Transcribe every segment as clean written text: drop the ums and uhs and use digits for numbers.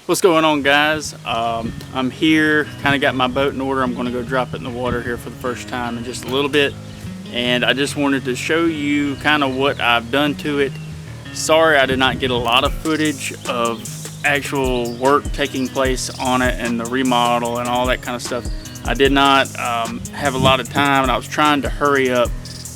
What's going on, guys? I'm here, kind of got my boat in order. I'm going to go drop it in the water here for the first time in just a little bit, and I just wanted to show you kind of what I've done to it. Sorry I did not get a lot of footage of actual work taking place on it and the remodel and all that kind of stuff. I did not have a lot of time, and I was trying to hurry up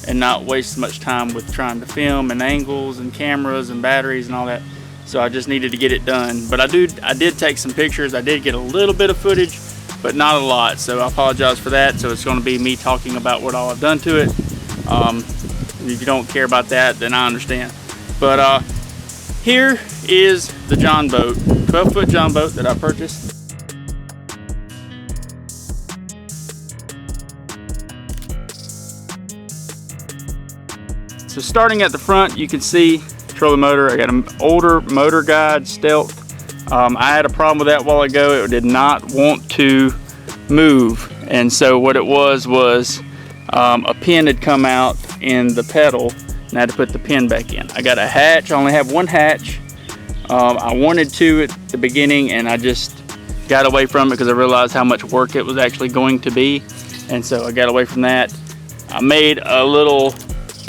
and not waste much time with trying to film and angles and cameras and batteries and all that. So I just needed to get it done. But I did take some pictures. I did get a little bit of footage, but not a lot. So I apologize for that. So it's going to be me talking about what all I've done to it. If you don't care about that, then I understand. But here is the John boat, 12-foot John boat that I purchased. So starting at the front, you can see trolling motor. I got an older motor guide, Stealth. I had a problem with that a while ago. It did not want to move, and so what it was a pin had come out in the pedal, and I had to put the pin back in. I got a hatch. I only have one hatch. I wanted to at the beginning, and I just got away from it because I realized how much work it was actually going to be, and so I got away from that. I made a little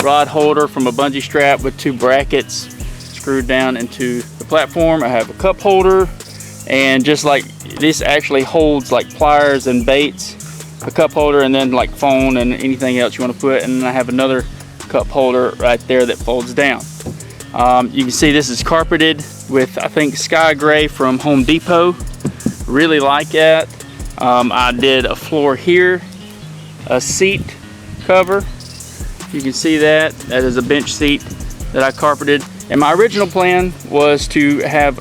rod holder from a bungee strap with two brackets screwed down into the platform. I have a cup holder, and just like this actually holds like pliers and baits, a cup holder, and then like phone and anything else you want to put. And then I have another cup holder right there that folds down. You can see this is carpeted with, I think, sky gray from Home Depot. Really like that. I did a floor here, a seat cover. You can see that is a bench seat that I carpeted, and my original plan was to have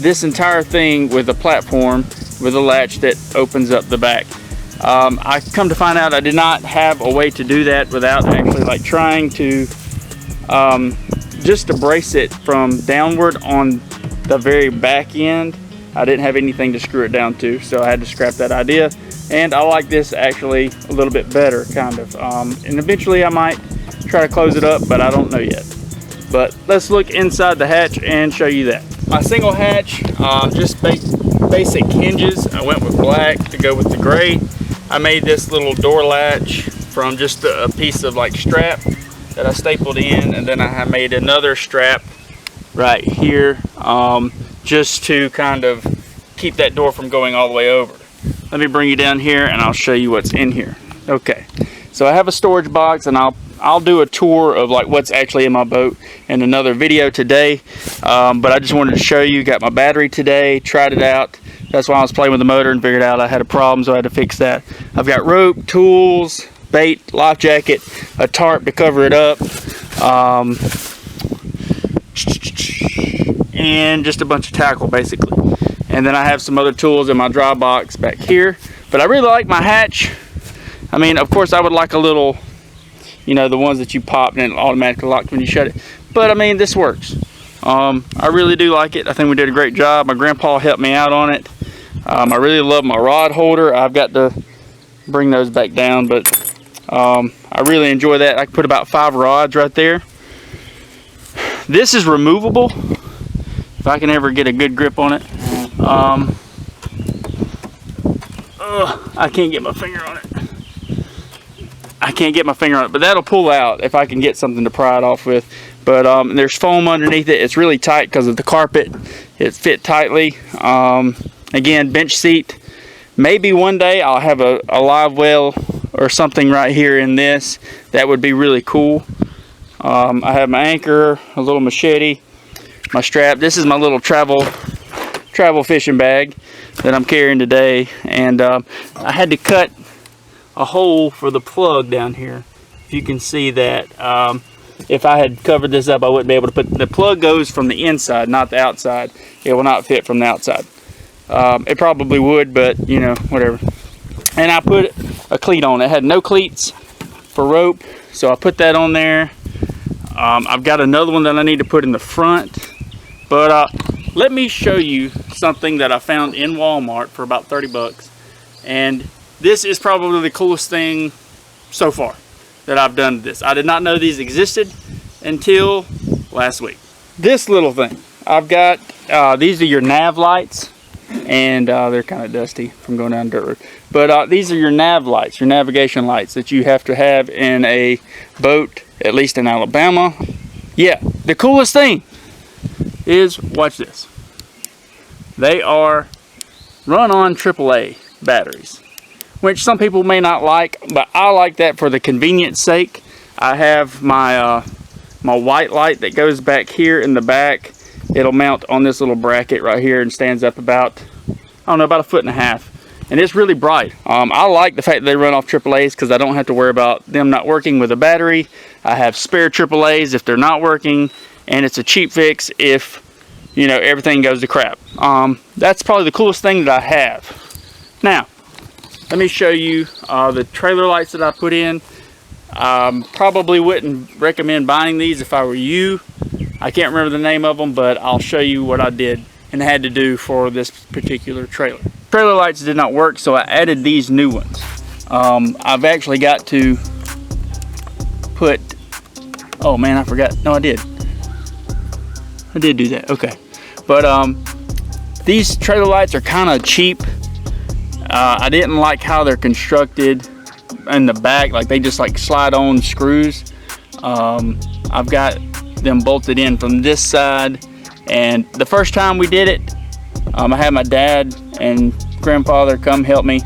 this entire thing with a platform with a latch that opens up the back. I come to find out I did not have a way to do that without actually like trying to just to brace it from downward on the very back end. I didn't have anything to screw it down to, so I had to scrap that idea. And I like this actually a little bit better, kind of. And eventually I might try to close it up, but I don't know yet. But let's look inside the hatch and show you that. My single hatch, just basic hinges. I went with black to go with the gray. I made this little door latch from just a piece of like strap that I stapled in, and then I made another strap right here just to kind of keep that door from going all the way over. Let me bring you down here and I'll show you what's in here. Okay, so I have a storage box, and I'll do a tour of like what's actually in my boat in another video today. But I just wanted to show you. Got my battery today, tried it out. That's why I was playing with the motor and figured out I had a problem, so I had to fix that. I've got rope, tools, bait, life jacket, a tarp to cover it up, and just a bunch of tackle basically. And then I have some other tools in my dry box back here. But I really like my hatch. I mean, of course I would like a little, you know, the ones that you pop and it automatically locks when you shut it. But I mean, this works. I really do like it. I think we did a great job. My grandpa helped me out on it. I really love my rod holder. I've got to bring those back down, but I really enjoy that. I can put about 5 rods right there. This is removable if I can ever get a good grip on it. I can't get my finger on it. But that'll pull out if I can get something to pry it off with. But there's foam underneath it. It's really tight because of the carpet. It fit tightly. Again, bench seat. Maybe one day I'll have a live well or something right here in this. That would be really cool. I have my anchor, a little machete, my strap. This is my little travel fishing bag that I'm carrying today, and I had to cut a hole for the plug down here. If you can see that, if I had covered this up, I wouldn't be able to put the plug. Goes from the inside, not the outside. It will not fit from the outside. It probably would, but you know, whatever. And I put a cleat on it. It had no cleats for rope, so I put that on there. I've got another one that I need to put in the front, but let me show you something that I found in Walmart for about 30 bucks. And this is probably the coolest thing so far that I've done to this. I did not know these existed until last week. This little thing. I've got, these are your Nav Lights, and they're kind of dusty from going down dirt road. But these are your Nav Lights, your navigation lights that you have to have in a boat, at least in Alabama. Yeah, the coolest thing is, watch this. They are run on AAA batteries, which some people may not like, but I like that for the convenience sake. I have my my white light that goes back here in the back. It'll mount on this little bracket right here and stands up about, I don't know, about 1.5 feet. And it's really bright. I like the fact that they run off AAAs because I don't have to worry about them not working with a battery. I have spare AAAs if they're not working, and it's a cheap fix if, you know, everything goes to crap. That's probably the coolest thing that I have. Now, let me show you the trailer lights that I put in. Probably wouldn't recommend buying these if I were you. I can't remember the name of them, but I'll show you what I did and had to do for this particular trailer. Trailer lights did not work, so I added these new ones. I've actually got to put, oh man, I forgot. No, I did do that, okay. But these trailer lights are kind of cheap. I didn't like how they're constructed in the back, like they just like slide on screws. I've got them bolted in from this side, and the first time we did it, I had my dad and grandfather come help me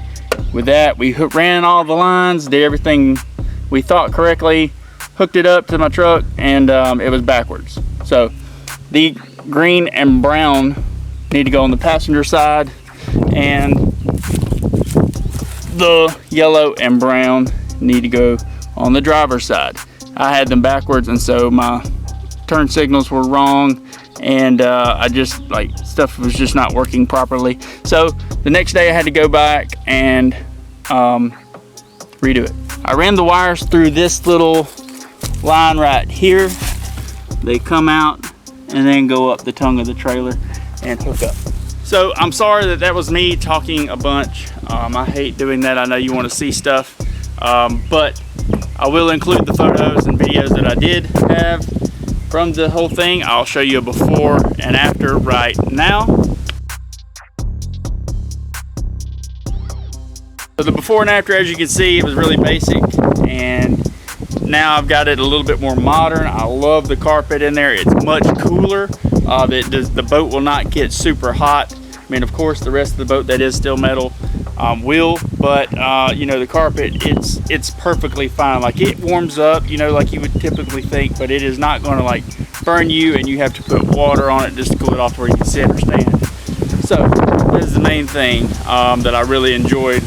with that. We ran all the lines, did everything we thought correctly, hooked it up to my truck, and it was backwards. So the green and brown need to go on the passenger side, and the yellow and brown need to go on the driver's side. I had them backwards, and so my turn signals were wrong, and I just, like, stuff was just not working properly. So the next day I had to go back and redo it. I ran the wires through this little line right here. They come out and then go up the tongue of the trailer and hook up. So I'm sorry that was me talking a bunch. I hate doing that. I know you want to see stuff, but I will include the photos and videos that I did have from the whole thing. I'll show you a before and after right now. So the before and after, as you can see, it was really basic, and now I've got it a little bit more modern. I love the carpet in there. It's much cooler. The boat will not get super hot. I mean, of course, the rest of the boat that is still metal will, but you know, the carpet, it's perfectly fine. Like, it warms up, you know, like you would typically think, but it is not going to like burn you, and you have to put water on it just to cool it off where you can sit or stand. So this is the main thing that I really enjoyed,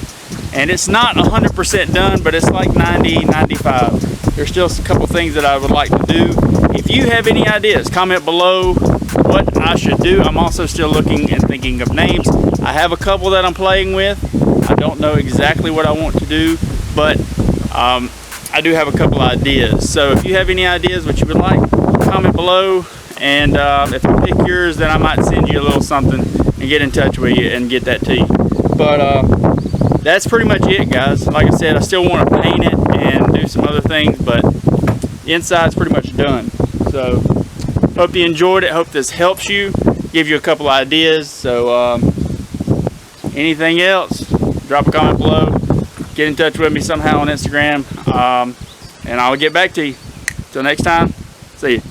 and it's not 100% done, but it's like 90, 95. There's still a couple things that I would like to do. If you have any ideas, comment below what I should do. I'm also still looking and thinking of names. I have a couple that I'm playing with. I don't know exactly what I want to do, but I do have a couple ideas. So if you have any ideas what you would like, comment below, and if you pick yours, then I might send you a little something and get in touch with you and get that to you. But that's pretty much it, guys. Like I said, I still want to paint it and do some other things, but the inside's pretty much done. So hope you enjoyed it. Hope this helps you, give you a couple ideas. So anything else, drop a comment below, get in touch with me somehow on Instagram, and I'll get back to you. Till next time, see you.